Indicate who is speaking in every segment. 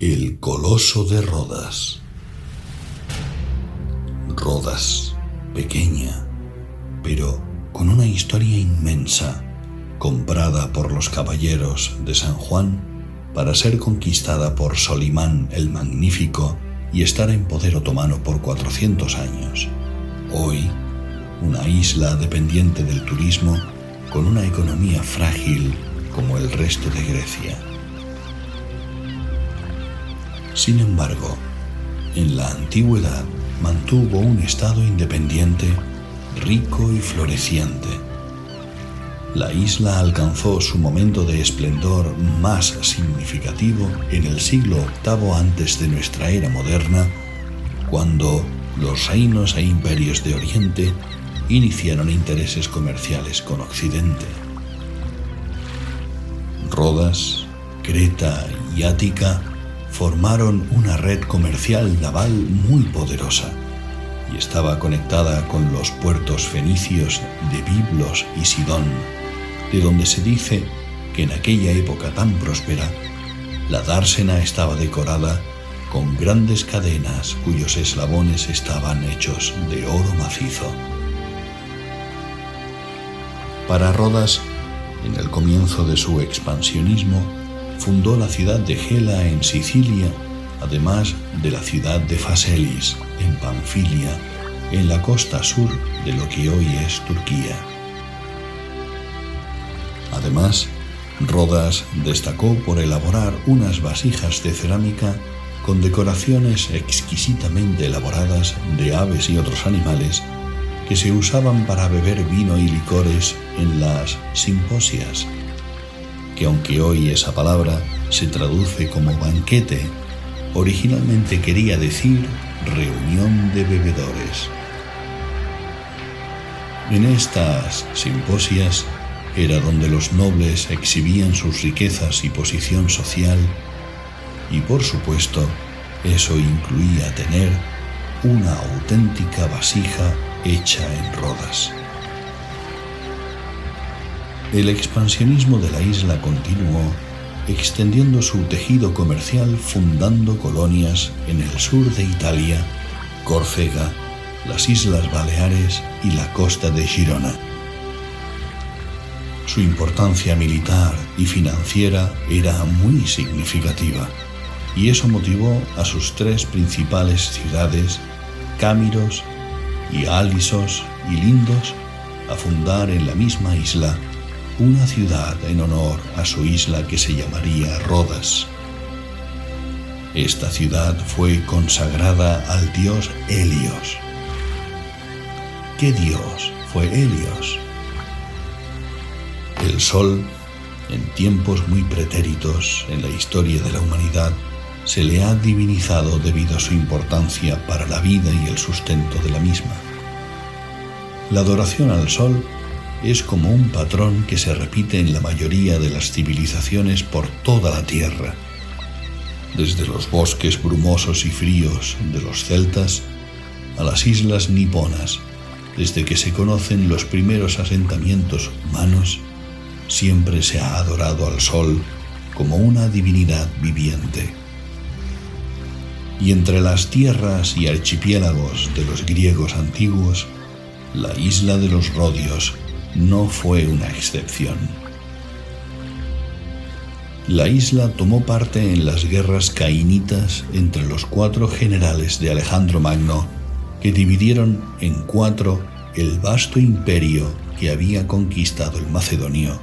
Speaker 1: El Coloso de Rodas. Rodas, pequeña, pero con una historia inmensa, comprada por los caballeros de San Juan para ser conquistada por Solimán el Magnífico y estar en poder otomano por 400 años. Hoy, una isla dependiente del turismo con una economía frágil como el resto de Grecia. Sin embargo, en la antigüedad mantuvo un estado independiente, rico y floreciente. La isla alcanzó su momento de esplendor más significativo en el siglo VIII antes de nuestra era moderna, cuando los reinos e imperios de Oriente iniciaron intereses comerciales con Occidente. Rodas, Creta y Ática formaron una red comercial naval muy poderosa y estaba conectada con los puertos fenicios de Biblos y Sidón, de donde se dice que en aquella época tan próspera, la dársena estaba decorada con grandes cadenas cuyos eslabones estaban hechos de oro macizo. Para Rodas, en el comienzo de su expansionismo, fundó la ciudad de Gela en Sicilia, además de la ciudad de Faselis en Panfilia, en la costa sur de lo que hoy es Turquía. Además, Rodas destacó por elaborar unas vasijas de cerámica con decoraciones exquisitamente elaboradas de aves y otros animales que se usaban para beber vino y licores en las simposias, que aunque hoy esa palabra se traduce como banquete, originalmente quería decir reunión de bebedores. En estas simposias era donde los nobles exhibían sus riquezas y posición social, y por supuesto, eso incluía tener una auténtica vasija hecha en Rodas. El expansionismo de la isla continuó, extendiendo su tejido comercial fundando colonias en el sur de Italia, Córcega, las Islas Baleares y la costa de Girona. Su importancia militar y financiera era muy significativa, y eso motivó a sus tres principales ciudades, Cámiros y Alisos y Lindos, a fundar en la misma isla una ciudad en honor a su isla que se llamaría Rodas. Esta ciudad fue consagrada al dios Helios. ¿Qué dios fue Helios? El sol, en tiempos muy pretéritos en la historia de la humanidad, se le ha divinizado debido a su importancia para la vida y el sustento de la misma. La adoración al sol es como un patrón que se repite en la mayoría de las civilizaciones por toda la Tierra, desde los bosques brumosos y fríos de los celtas a las islas niponas. Desde que se conocen los primeros asentamientos humanos, siempre se ha adorado al sol como una divinidad viviente. Y entre las tierras y archipiélagos de los griegos antiguos, la isla de los Rodios no fue una excepción. La isla tomó parte en las guerras caínitas entre los 4 generales de Alejandro Magno, que dividieron en 4 el vasto imperio que había conquistado el macedonio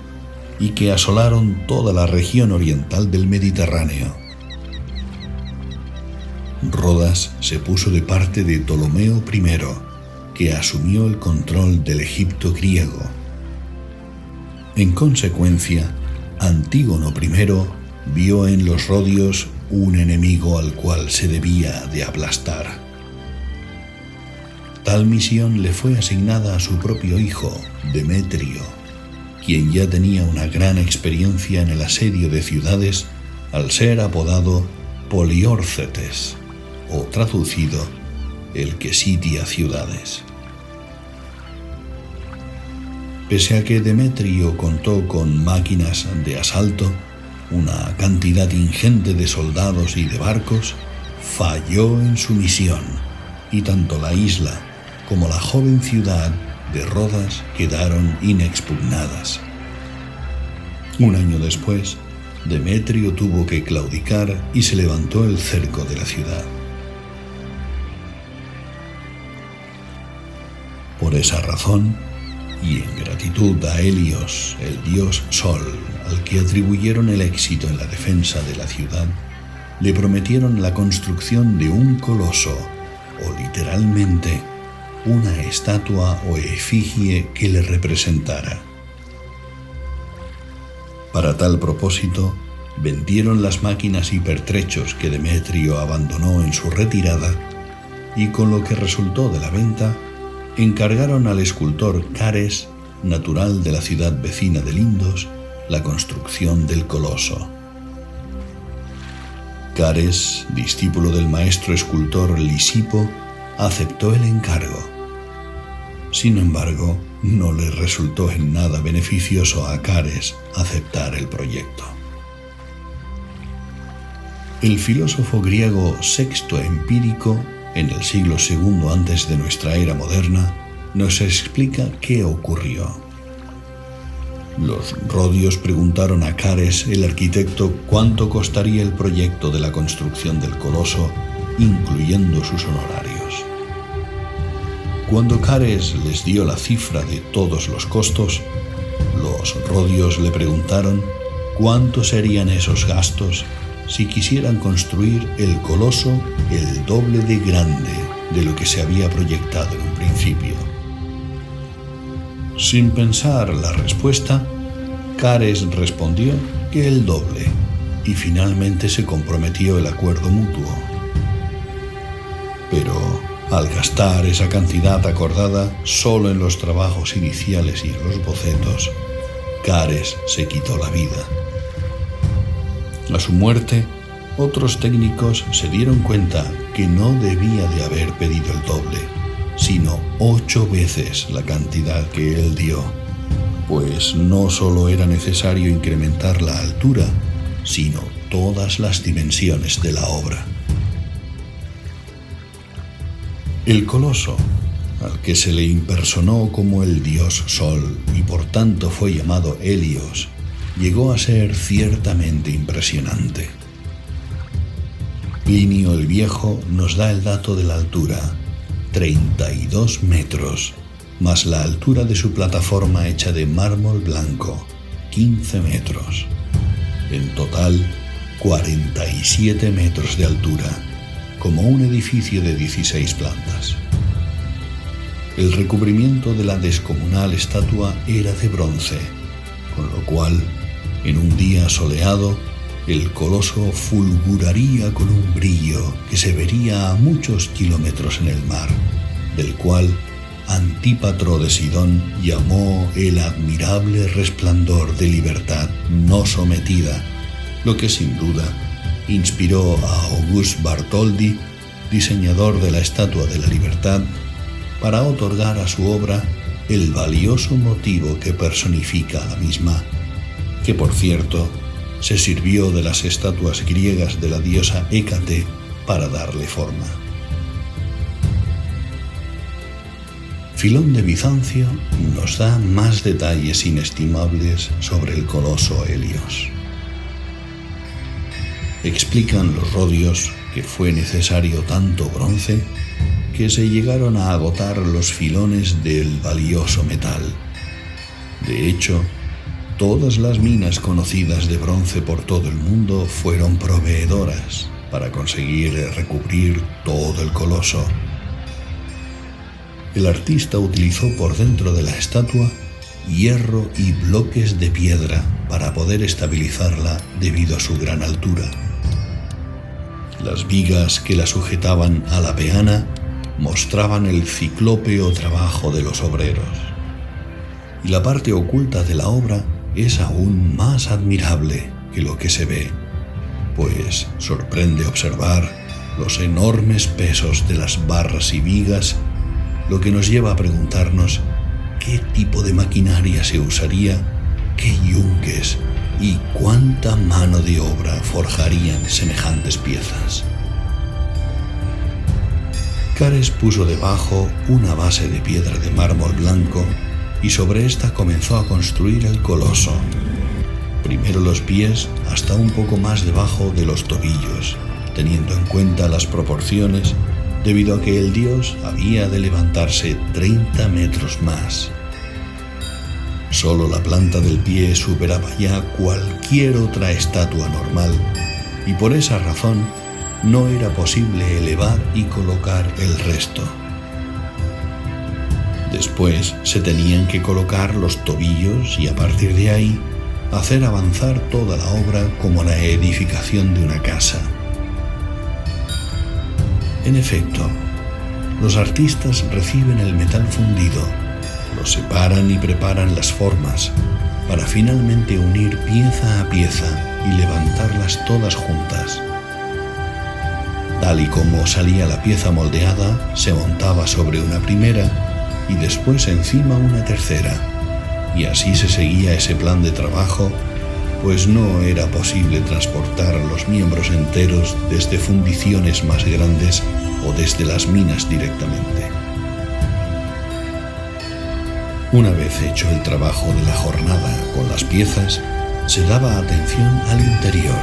Speaker 1: y que asolaron toda la región oriental del Mediterráneo. Rodas se puso de parte de Ptolomeo I, que asumió el control del Egipto griego. En consecuencia, Antígono I vio en los Rodios un enemigo al cual se debía de aplastar. Tal misión le fue asignada a su propio hijo, Demetrio, quien ya tenía una gran experiencia en el asedio de ciudades al ser apodado Poliórcetes, o traducido, el que sitia ciudades. Pese a que Demetrio contó con máquinas de asalto, una cantidad ingente de soldados y de barcos, falló en su misión, y tanto la isla como la joven ciudad de Rodas quedaron inexpugnadas. Un año después, Demetrio tuvo que claudicar y se levantó el cerco de la ciudad. Por esa razón, y en gratitud a Helios, el dios Sol, al que atribuyeron el éxito en la defensa de la ciudad, le prometieron la construcción de un coloso, o literalmente, una estatua o efigie que le representara. Para tal propósito, vendieron las máquinas y pertrechos que Demetrio abandonó en su retirada, y con lo que resultó de la venta, encargaron al escultor Cares, natural de la ciudad vecina de Lindos, la construcción del coloso. Cares, discípulo del maestro escultor Lisipo, aceptó el encargo. Sin embargo, no le resultó en nada beneficioso a Cares aceptar el proyecto. El filósofo griego Sexto Empírico, en el siglo II antes de nuestra era moderna, nos explica qué ocurrió. Los rodios preguntaron a Cares, el arquitecto, cuánto costaría el proyecto de la construcción del coloso, incluyendo sus honorarios. Cuando Cares les dio la cifra de todos los costos, los rodios le preguntaron cuántos serían esos gastos si quisieran construir el coloso el doble de grande de lo que se había proyectado en un principio. Sin pensar la respuesta, Cares respondió que el doble, y finalmente se comprometió el acuerdo mutuo. Pero al gastar esa cantidad acordada solo en los trabajos iniciales y en los bocetos, Cares se quitó la vida. A su muerte, otros técnicos se dieron cuenta que no debía de haber pedido el doble, sino 8 veces la cantidad que él dio, pues no solo era necesario incrementar la altura, sino todas las dimensiones de la obra. El coloso, al que se le impersonó como el dios Sol y por tanto fue llamado Helios, llegó a ser ciertamente impresionante. Plinio el Viejo nos da el dato de la altura, 32 metros, más la altura de su plataforma hecha de mármol blanco, 15 metros. En total, 47 metros de altura, como un edificio de 16 plantas. El recubrimiento de la descomunal estatua era de bronce, con lo cual, en un día soleado, el coloso fulguraría con un brillo que se vería a muchos kilómetros en el mar, del cual Antípatro de Sidón llamó el admirable resplandor de libertad no sometida, lo que sin duda inspiró a Auguste Bartholdi, diseñador de la Estatua de la Libertad, para otorgar a su obra el valioso motivo que personifica a la misma, que por cierto se sirvió de las estatuas griegas de la diosa Hécate para darle forma. Filón de Bizancio nos da más detalles inestimables sobre el coloso Helios. Explican los rodios que fue necesario tanto bronce que se llegaron a agotar los filones del valioso metal. De hecho, todas las minas conocidas de bronce por todo el mundo fueron proveedoras para conseguir recubrir todo el coloso. El artista utilizó por dentro de la estatua hierro y bloques de piedra para poder estabilizarla debido a su gran altura. Las vigas que la sujetaban a la peana mostraban el ciclópeo trabajo de los obreros. Y la parte oculta de la obra es aún más admirable que lo que se ve, pues sorprende observar los enormes pesos de las barras y vigas, lo que nos lleva a preguntarnos qué tipo de maquinaria se usaría, qué yunques ¿Y cuánta mano de obra forjarían semejantes piezas? Cares puso debajo una base de piedra de mármol blanco y sobre esta comenzó a construir el coloso. Primero los pies hasta un poco más debajo de los tobillos, teniendo en cuenta las proporciones, debido a que el dios había de levantarse 30 metros más. Solo la planta del pie superaba ya cualquier otra estatua normal, y por esa razón no era posible elevar y colocar el resto. Después se tenían que colocar los tobillos y a partir de ahí hacer avanzar toda la obra como la edificación de una casa. En efecto, los artistas reciben el metal fundido, lo separan y preparan las formas para finalmente unir pieza a pieza y levantarlas todas juntas. Tal y como salía la pieza moldeada, se montaba sobre una primera y después encima una tercera, y así se seguía ese plan de trabajo, pues no era posible transportar los miembros enteros desde fundiciones más grandes o desde las minas directamente. Una vez hecho el trabajo de la jornada con las piezas, se daba atención al interior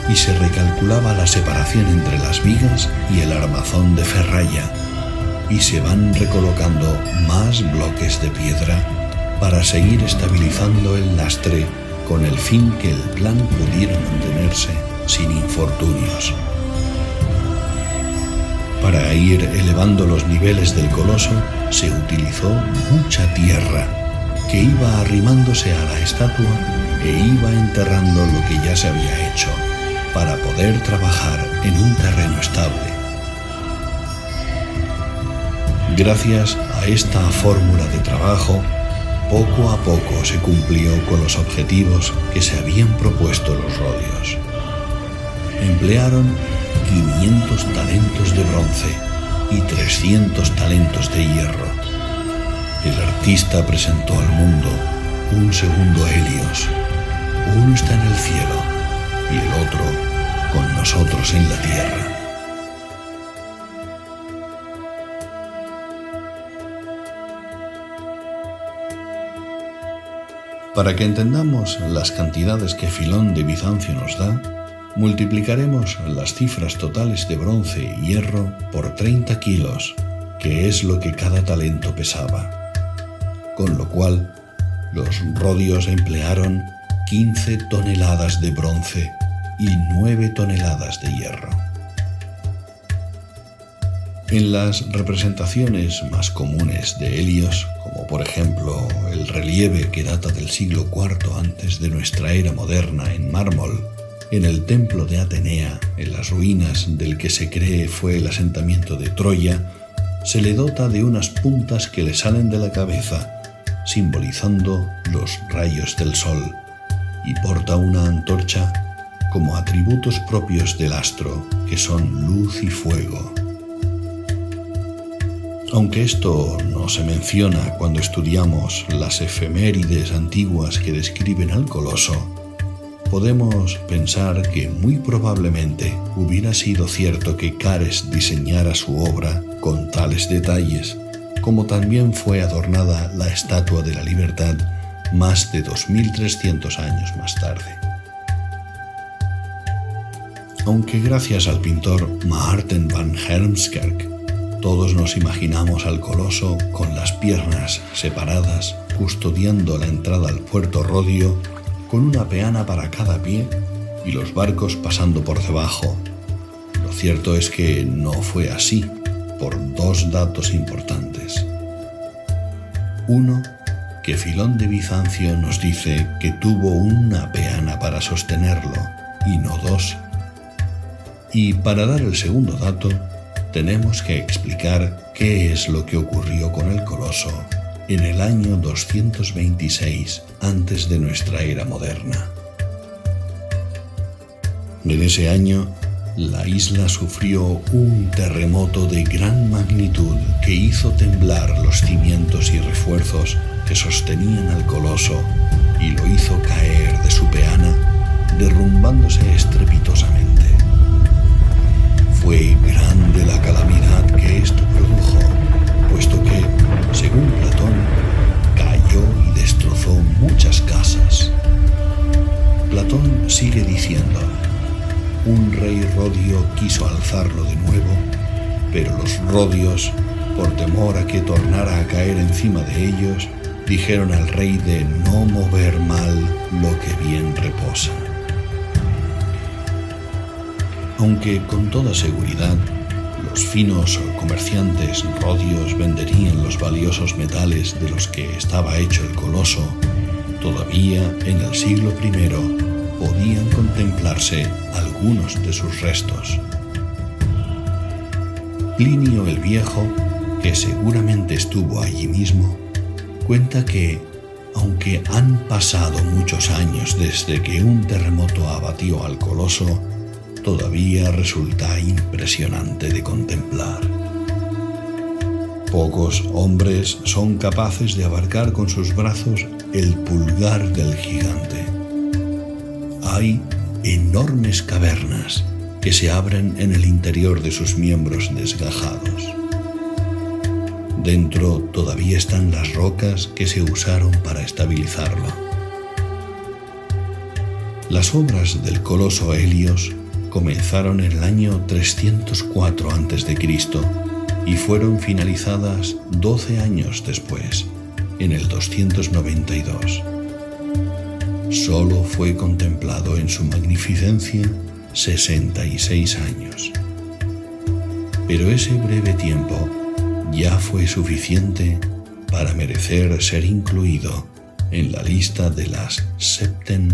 Speaker 1: y se recalculaba la separación entre las vigas y el armazón de ferralla, y se van recolocando más bloques de piedra para seguir estabilizando el lastre con el fin que el plan pudiera mantenerse sin infortunios. Para ir elevando los niveles del coloso se utilizó mucha tierra que iba arrimándose a la estatua e iba enterrando lo que ya se había hecho para poder trabajar en un terreno estable. Gracias a esta fórmula de trabajo, poco a poco se cumplió con los objetivos que se habían propuesto los rodios. Emplearon 500 talentos de bronce y 300 talentos de hierro. El artista presentó al mundo un segundo Helios. Uno está en el cielo y el otro con nosotros en la tierra. Para que entendamos las cantidades que Filón de Bizancio nos da, multiplicaremos las cifras totales de bronce y hierro por 30 kilos, que es lo que cada talento pesaba. Con lo cual, los rodios emplearon 15 toneladas de bronce y 9 toneladas de hierro. En las representaciones más comunes de Helios, como por ejemplo el relieve que data del siglo IV antes de nuestra era moderna en mármol, en el templo de Atenea, en las ruinas del que se cree fue el asentamiento de Troya, se le dota de unas puntas que le salen de la cabeza, simbolizando los rayos del sol, y porta una antorcha como atributos propios del astro, que son luz y fuego. Aunque esto no se menciona cuando estudiamos las efemérides antiguas que describen al coloso, podemos pensar que muy probablemente hubiera sido cierto que Cares diseñara su obra con tales detalles, como también fue adornada la Estatua de la Libertad más de 2300 años más tarde. Aunque gracias al pintor Maarten van Heemskerk todos nos imaginamos al coloso con las piernas separadas, custodiando la entrada al puerto rodio, con una peana para cada pie y los barcos pasando por debajo. Lo cierto es que no fue así, por dos datos importantes. Uno, que Filón de Bizancio nos dice que tuvo una peana para sostenerlo, y no dos. Y para dar el segundo dato, tenemos que explicar qué es lo que ocurrió con el coloso en el año 226 antes de nuestra era moderna. En ese año, la isla sufrió un terremoto de gran magnitud que hizo temblar los cimientos y refuerzos que sostenían al coloso y lo hizo caer de su peana derrumbándose estrepitosamente. Fue grande la calamidad que esto produjo, puesto que, según Platón, cayó y destrozó muchas casas. Platón sigue diciendo: un rey rodio quiso alzarlo de nuevo, pero los rodios, por temor a que tornara a caer encima de ellos, dijeron al rey de no mover mal lo que bien reposa. Aunque con toda seguridad los finos comerciantes rodios venderían los valiosos metales de los que estaba hecho el coloso, todavía en el siglo I podían contemplarse algunos de sus restos. Plinio el Viejo, que seguramente estuvo allí mismo, cuenta que, aunque han pasado muchos años desde que un terremoto abatió al coloso, todavía resulta impresionante de contemplar. Pocos hombres son capaces de abarcar con sus brazos el pulgar del gigante. Hay enormes cavernas que se abren en el interior de sus miembros desgajados. Dentro todavía están las rocas que se usaron para estabilizarlo. Las obras del coloso Helios comenzaron en el año 304 a.C. y fueron finalizadas 12 años después, en el 292. Solo fue contemplado en su magnificencia 66 años. Pero ese breve tiempo ya fue suficiente para merecer ser incluido en la lista de las Septem